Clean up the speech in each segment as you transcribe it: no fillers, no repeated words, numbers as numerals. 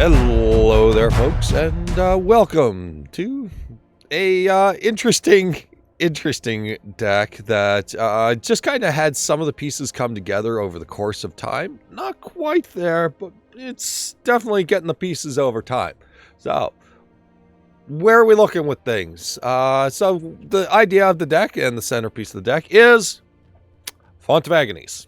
Hello there, folks, and welcome to a interesting deck that just kind of had some of the pieces come together over the course of time. Not quite there, but it's definitely getting the pieces over time. So, where are we looking with things? So the idea of the deck and the centerpiece of the deck is Font of Agonies.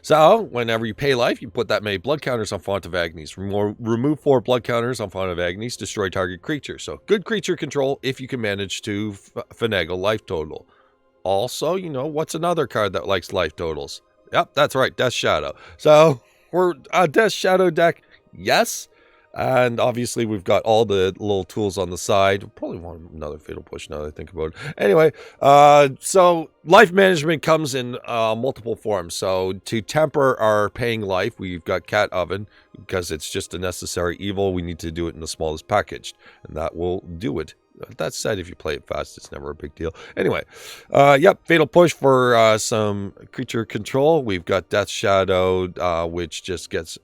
So, whenever you pay life, you put that many blood counters on Font of Agonies. Remove 4 blood counters on Font of Agonies, destroy target creature. So, good creature control if you can manage to finagle life total. Also, you know, what's another card that likes life totals? Yep, that's right, Death Shadow. So, we're a Death Shadow deck, yes. And obviously, we've got all the little tools on the side. Probably want another Fatal Push now that I think about it. Anyway, so life management comes in multiple forms. So to temper our paying life, we've got Cat Oven, because it's just a necessary evil. We need to do it in the smallest packaged, and that will do it. That said, if you play it fast, it's never a big deal. Anyway, yep, Fatal Push for some creature control. We've got Death Shadow, which just gets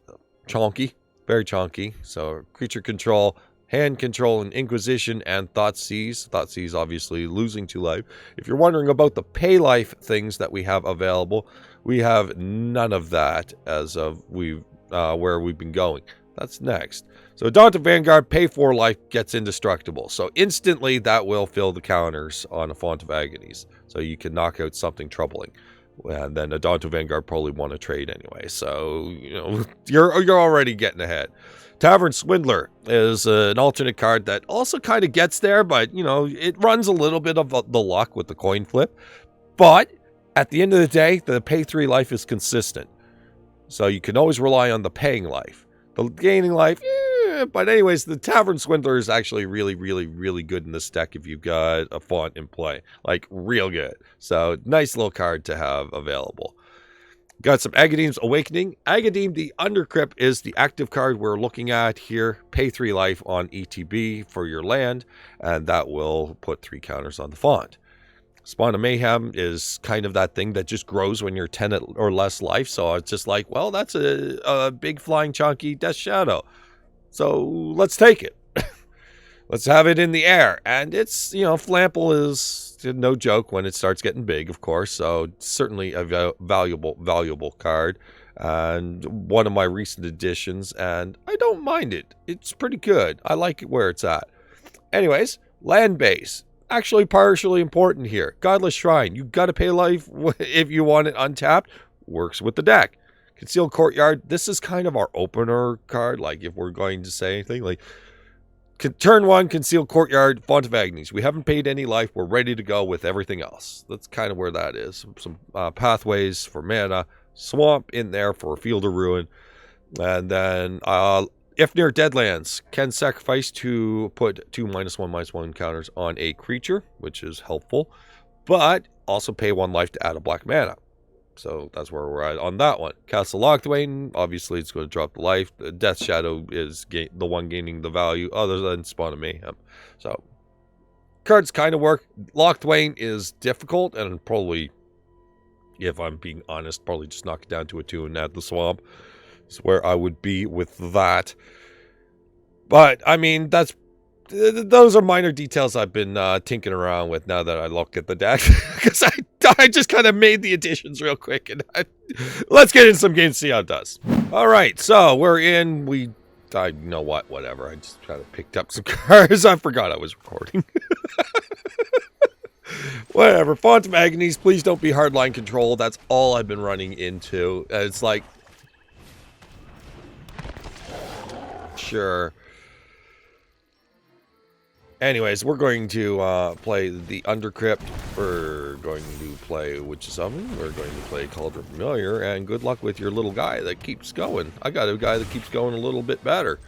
chonky. Very chonky. So creature control, hand control, and Inquisition, and Thoughtseize. Thoughtseize obviously losing 2 life. If you're wondering about the pay life things that we have available, we have none of that as of where we've been going. That's next. So Adanto Vanguard, pay 4 life, gets indestructible. So instantly that will fill the counters on a Font of Agonies. So you can knock out something troubling. And then Adanto Vanguard probably want to trade anyway. So, you know, you're already getting ahead. Tavern Swindler is an alternate card that also kind of gets there, but, you know, it runs a little bit of the luck with the coin flip. But at the end of the day, the pay 3 life is consistent. So you can always rely on the paying life. The gaining life, but anyways, the Tavern Swindler is actually really, really, really good in this deck if you've got a font in play. Like, real good. So, nice little card to have available. Got some Agadeem's Awakening. Agadeem, the Undercrypt, is the active card we're looking at here. Pay 3 life on ETB for your land, and that will put 3 counters on the font. Spawn of Mayhem is kind of that thing that just grows when you're 10 or less life. So it's just like, well, that's a big flying chunky Death Shadow. So let's take it. Let's have it in the air. And it's, you know, Flample is no joke when it starts getting big, of course. So certainly a valuable card. And one of my recent additions. And I don't mind it. It's pretty good. I like it where it's at. Anyways, land base. Actually partially important here. Godless Shrine. You got to pay life if you want it untapped. Works with the deck. Concealed Courtyard. This is kind of our opener card. Like if we're going to say anything. Like turn 1, Concealed Courtyard, Font of Agonies. We haven't paid any life. We're ready to go with everything else. That's kind of where that is. Some pathways for mana. Swamp in there for Field of Ruin. And then Ifnir Deadlands can sacrifice to put 2 -1/-1 counters on a creature, which is helpful, but also pay 1 life to add a black mana. So that's where we're at on that one. Castle Locthwain, obviously it's going to drop the life. The Death Shadow is the one gaining the value, other than Spawn of Mayhem. So cards kind of work. Locthwain is difficult, and probably, if I'm being honest, probably just knock it down to a 2 and add the swamp. Where I would be with that. But I mean, those are minor details I've been tinkering around with now that I look at the deck, because I just kind of made the additions real quick, and let's get in some games, see how it does. All right, so we're in. You know what, whatever, I just kind of picked up some cards. I forgot I was recording. Whatever. Font of Agonies, please don't be hardline control. That's all I've been running into. It's like, sure. Anyways, we're going to play the Undercrypt. We're going to play Witch of Summon. We're going to play Cauldron Familiar. And good luck with your little guy that keeps going. I got a guy that keeps going a little bit better.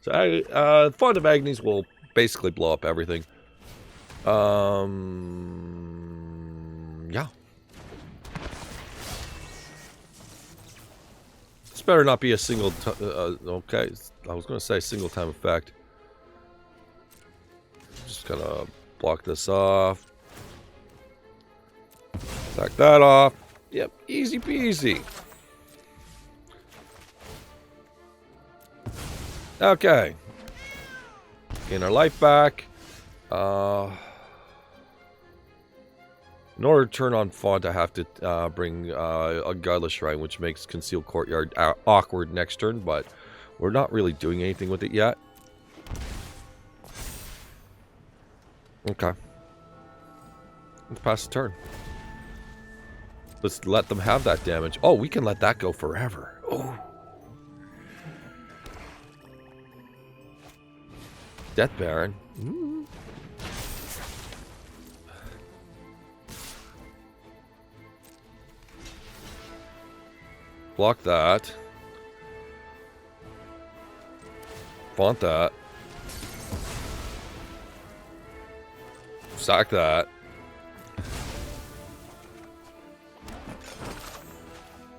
So, Font of Agonies will basically blow up everything. Yeah. This better not be a single... okay, I was going to say single time effect. Just gonna block this off. Sack that off. Yep, easy peasy. Okay. Gain our life back. In order to turn on Font, I have to bring a Godless Shrine, which makes Concealed Courtyard awkward next turn, but we're not really doing anything with it yet. Okay. Let's pass the turn. Let's let them have that damage. Oh, we can let that go forever. Oh. Death Baron. Ooh. Block that. Font that. Sack that.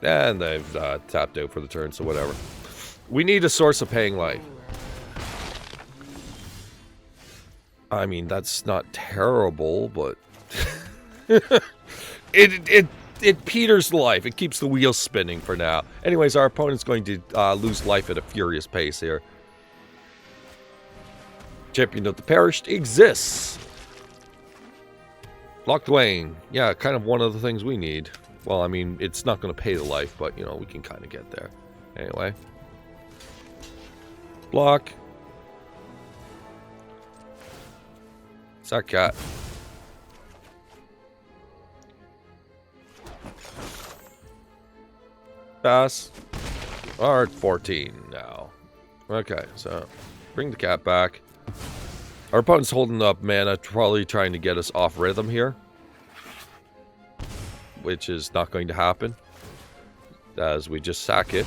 And they've tapped out for the turn, so whatever. We need a source of paying life. I mean, that's not terrible, but it peters life. It keeps the wheels spinning for now. Anyways, our opponent's going to lose life at a furious pace here. Champion of the Perished exists. Locthwain. Yeah, kind of one of the things we need. Well, I mean, it's not going to pay the life, but, you know, we can kind of get there. Anyway. Block. Sack cat. Pass. We're at 14 now. Okay, so bring the cat back. Our opponent's holding up mana, probably trying to get us off rhythm here. Which is not going to happen, as we just sack it.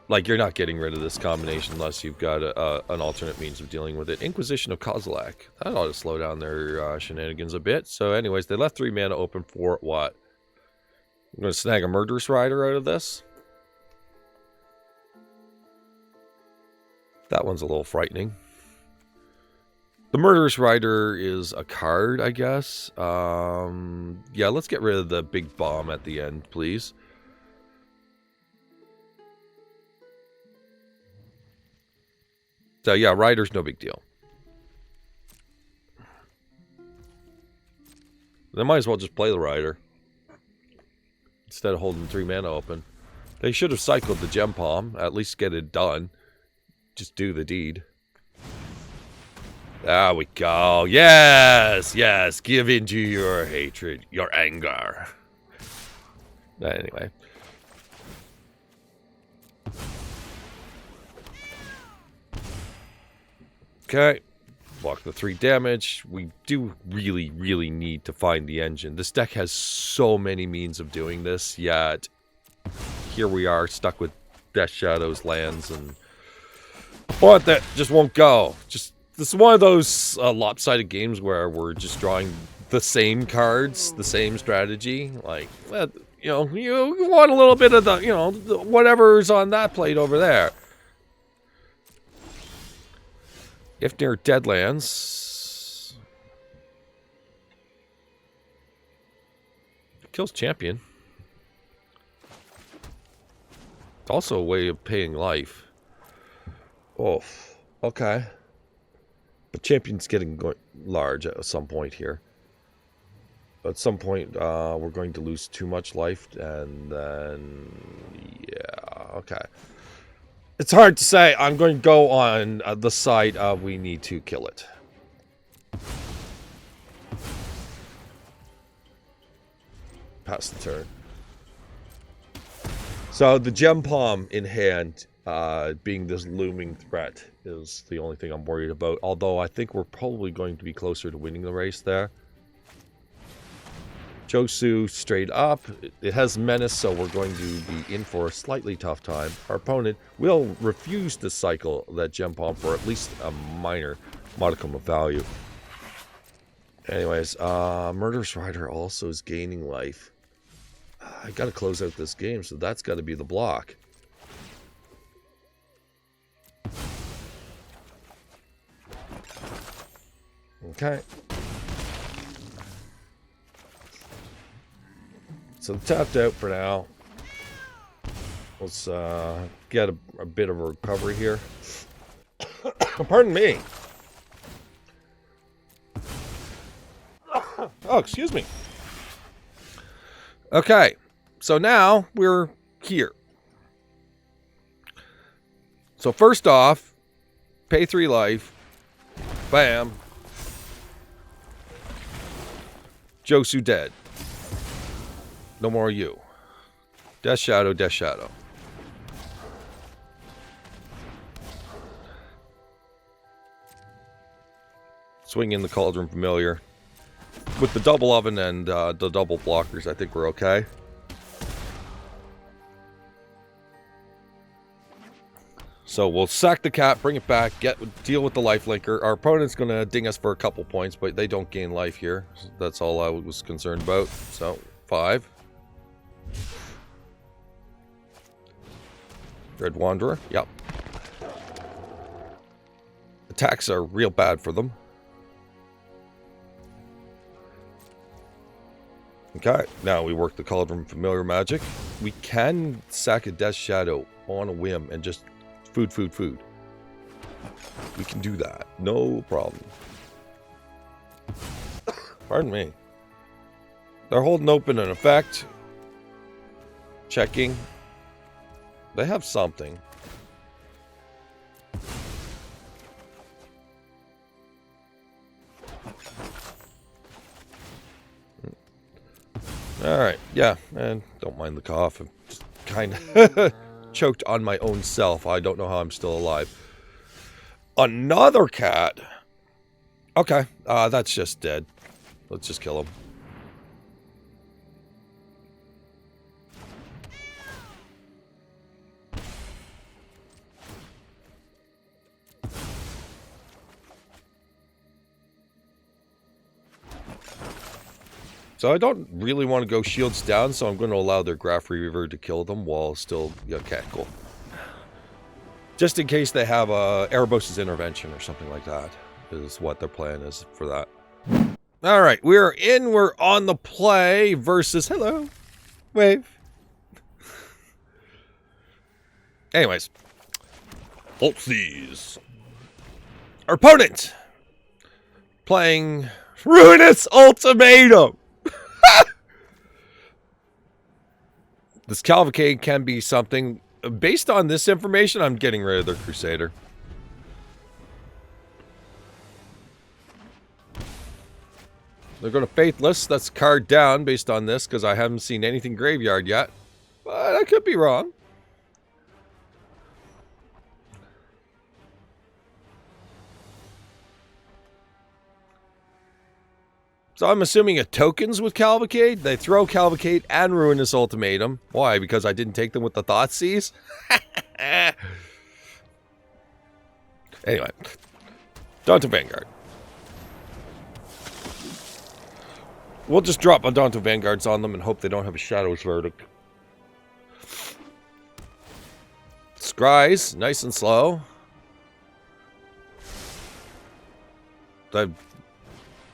Like, you're not getting rid of this combination unless you've got an alternate means of dealing with it. Inquisition of Kozilek. That ought to slow down their shenanigans a bit. So anyways, they left 3 mana open for what? I'm going to snag a Murderous Rider out of this. That one's a little frightening. The Murderous Rider is a card, I guess. Yeah, let's get rid of the big bomb at the end, please. So yeah, Rider's no big deal. They might as well just play the Rider instead of holding 3 mana open. They should have cycled the Gem Palm, at least get it done. Just do the deed. There we go. Yes, yes. Give in to your hatred, your anger. Anyway. Okay. Block the 3 damage. We do really, really need to find the engine. This deck has so many means of doing this, yet here we are stuck with Death Shadows lands and but that just won't go. Just this is one of those lopsided games where we're just drawing the same cards, the same strategy. Like, well, you know, you want a little bit of the, you know, whatever's on that plate over there. Ifnir Deadlands kills champion. It's also a way of paying life. Oh, okay. But champion's getting large at some point here. At some point, we're going to lose too much life, and then yeah, okay. It's hard to say. I'm going to go on the side of we need to kill it. Pass the turn. So the Gem Palm in hand, being this looming threat, is the only thing I'm worried about. Although I think we're probably going to be closer to winning the race there. Josu straight up. It has menace, so we're going to be in for a slightly tough time. Our opponent will refuse to cycle that Gem Palm for at least a minor modicum of value. Anyways, Murderous Rider also is gaining life. I gotta close out this game, so that's gotta be the block. Okay. So tapped out for now. Let's get a bit of a recovery here. Pardon me. Oh, excuse me. Okay, so now we're here. So first off, pay 3 life. Bam. Josu dead. No more you. Death Shadow, Death Shadow. Swing in the Cauldron Familiar. With the double oven and the double blockers, I think we're okay. So we'll sack the cat, bring it back, deal with the life linker. Our opponent's going to ding us for a couple points, but they don't gain life here. That's all I was concerned about. So, 5. Red Wanderer, yep. Attacks are real bad for them. Okay, now we work the Cauldron Familiar magic. We can sack a Death Shadow on a whim and just food. We can do that. No problem. Pardon me. They're holding open an effect. Checking. They have something. Alright, yeah, and don't mind the cough. I'm just kind of choked on my own self. I don't know how I'm still alive. Another cat? Okay, that's just dead. Let's just kill him. So I don't really want to go shields down, so I'm going to allow their Graph Reaver to kill them while still... Okay, cool. Just in case they have Erebos' intervention or something like that, is what their plan is for that. Alright, we're on the play versus... Hello, wave. Anyways. Thoughtseize. Our opponent! Playing Ruinous Ultimatum! This Cavalcade can be something. Based on this information, I'm getting rid of their Crusader. They're going to Faithless. That's a card down based on this, because I haven't seen anything graveyard yet. But I could be wrong. So I'm assuming a tokens with Cavalcade. They throw Cavalcade and Ruinous Ultimatum. Why? Because I didn't take them with the Thoughtseize? Anyway. Adanto Vanguard. We'll just drop Adanto Vanguards on them and hope they don't have a Shadow's Verdict. Scries, nice and slow.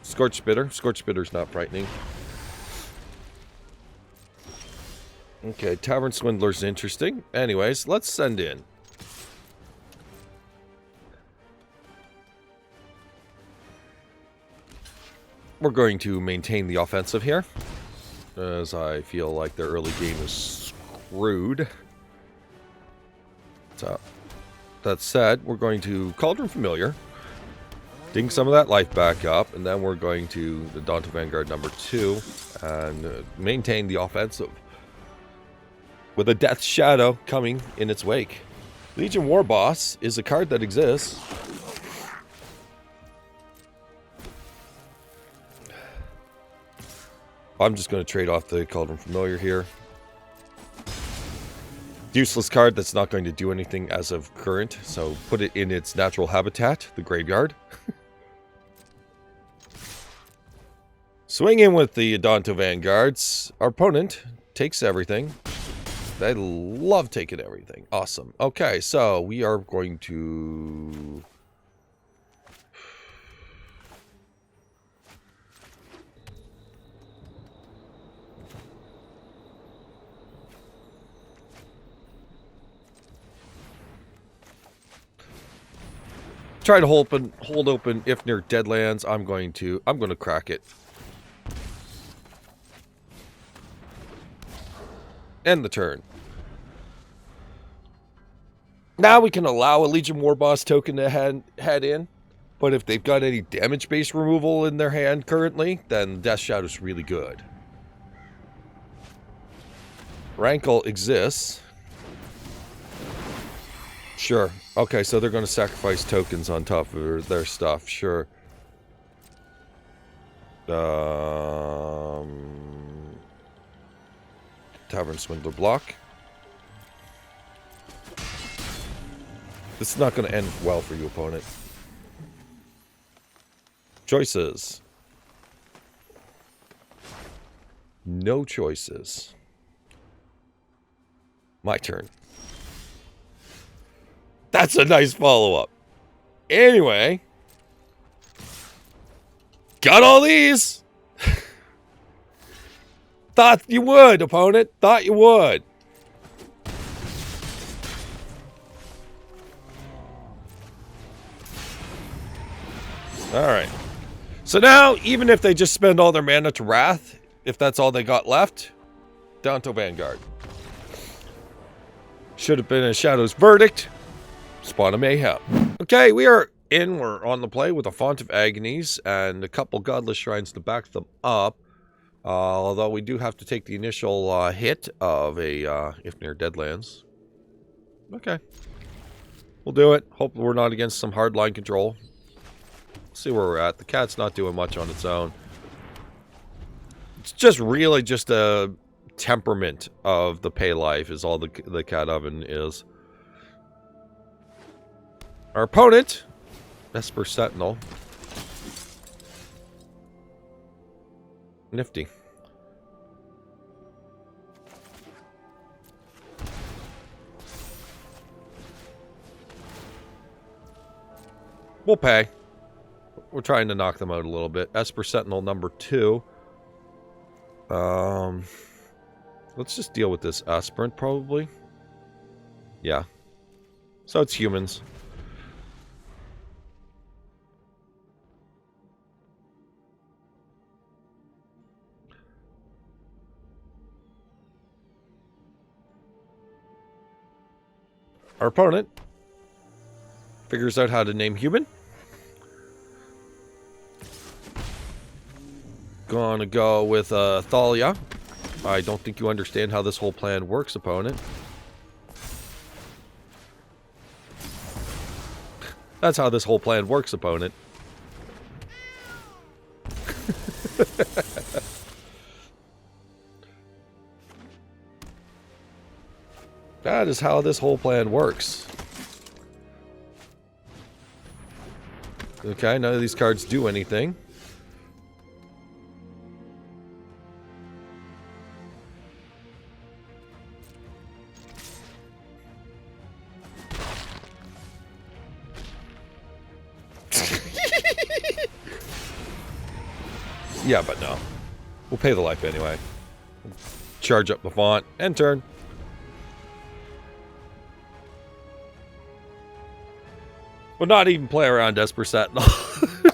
Scorch Spitter. Scorch Spitter's not frightening. Okay, Tavern Swindler's interesting. Anyways, let's send in. We're going to maintain the offensive here, as I feel like their early game is screwed. So, that said, we're going to Cauldron Familiar. Ding some of that life back up, and then we're going to the Adanto Vanguard number 2 and maintain the offensive with a Death Shadow coming in its wake. Legion War Boss is a card that exists. I'm just going to trade off the Cauldron Familiar here. Useless card that's not going to do anything as of current, so put it in its natural habitat, the graveyard. Swing in with the Adanto Vanguards. Our opponent takes everything. They love taking everything. Awesome. Okay, so we are going to... try to hold open Ifnir Deadlands. I'm going to crack it. End the turn. Now we can allow a Legion War Boss token to head in, but if they've got any damage-based removal in their hand currently, then Death Shadow's really good. Rankle exists. Sure. Okay, so they're going to sacrifice tokens on top of their stuff. Sure. Tavern Swindler block. This is not going to end well for you, opponent. Choices. No choices. My turn. That's a nice follow-up. Anyway. Got all these. Thought you would, opponent. Thought you would. Alright. So now, even if they just spend all their mana to Wrath, if that's all they got left, Adanto Vanguard. Should have been a Shadow's Verdict. Spawn of Mayhem. Okay, we're on the play with a Font of Agonies and a couple Godless Shrines to back them up. Although we do have to take the initial hit of a Ifnir Deadlands. Okay. We'll do it. Hope we're not against some hardline control. See where we're at. The cat's not doing much on its own. It's just really just a temperament of the pay life is all the cat oven is. Our opponent, Esper Sentinel. Nifty. We'll pay. We're trying to knock them out a little bit. Esper Sentinel number 2. Let's just deal with this aspirant, probably. Yeah. So it's humans. Our opponent figures out how to name human. Gonna go with Thalia. I don't think you understand how this whole plan works, opponent. That's how this whole plan works, opponent. That is how this whole plan works. Okay, none of these cards do anything. Yeah, but no. We'll pay the life anyway. Charge up the font. End turn. We'll not even play around Esper Sentinel.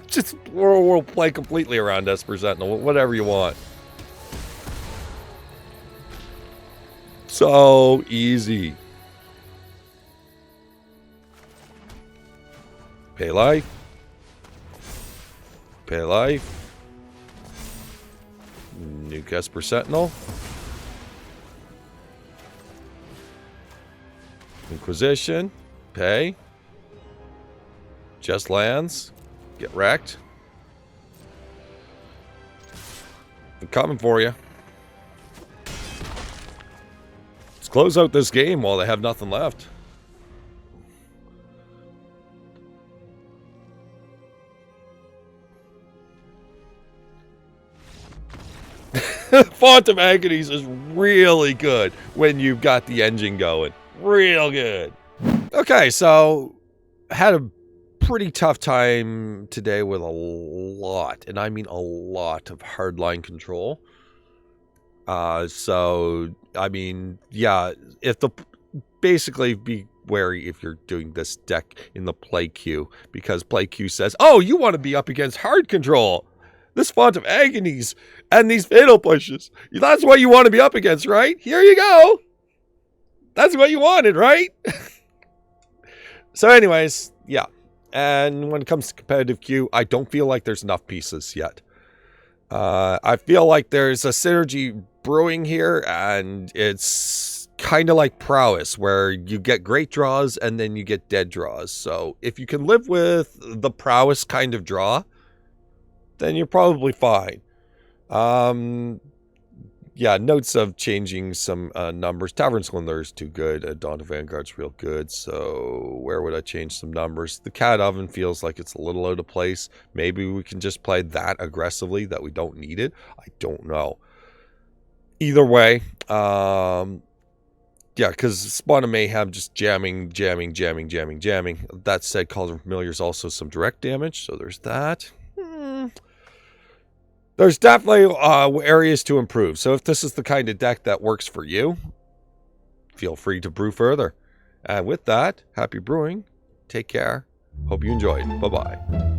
Just we'll play completely around Esper Sentinel. Whatever you want. So easy. Pay life. Pay life. Nuke Esper Sentinel. Inquisition. Pay. Just lands. Get wrecked. I'm coming for you. Let's close out this game while they have nothing left. Font of Agonies is really good when you've got the engine going. Real good. Okay, so had a pretty tough time today with a lot, and I mean a lot of hardline control. So, I mean, yeah, if the basically wary if you're doing this deck in the play queue, because play queue says, oh, you want to be up against hard control. This Font of Agonies and these fatal pushes. That's what you want to be up against, right? Here you go. That's what you wanted, right? So anyways, yeah. And when it comes to competitive queue, I don't feel like there's enough pieces yet. I feel like there's a synergy brewing here, and it's kind of like prowess, where you get great draws and then you get dead draws. So if you can live with the prowess kind of draw, then you're probably fine. Yeah, notes of changing some numbers. Tavern Swindler is too good. Adanto Vanguard's real good. So where would I change some numbers? The Cat Oven feels like it's a little out of place. Maybe we can just play that aggressively, that we don't need it. I don't know. Either way, yeah, because Spawn of Mayhem just jamming. That said, Cauldron Familiar is also some direct damage, so there's that. There's definitely areas to improve. So if this is the kind of deck that works for you, feel free to brew further. And with that, happy brewing. Take care. Hope you enjoyed. Bye-bye.